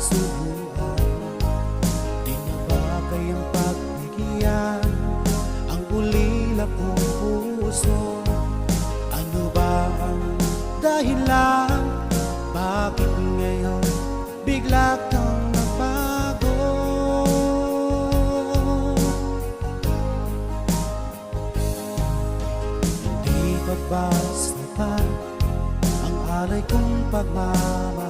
subuan. Di na ba kayang pagbigyan ang ulila kong puso? Ano ba ang dahilan? Bakit ngayon bigla kang nagbago? Hindi ba ba sapat ang alay kong pagmamahal?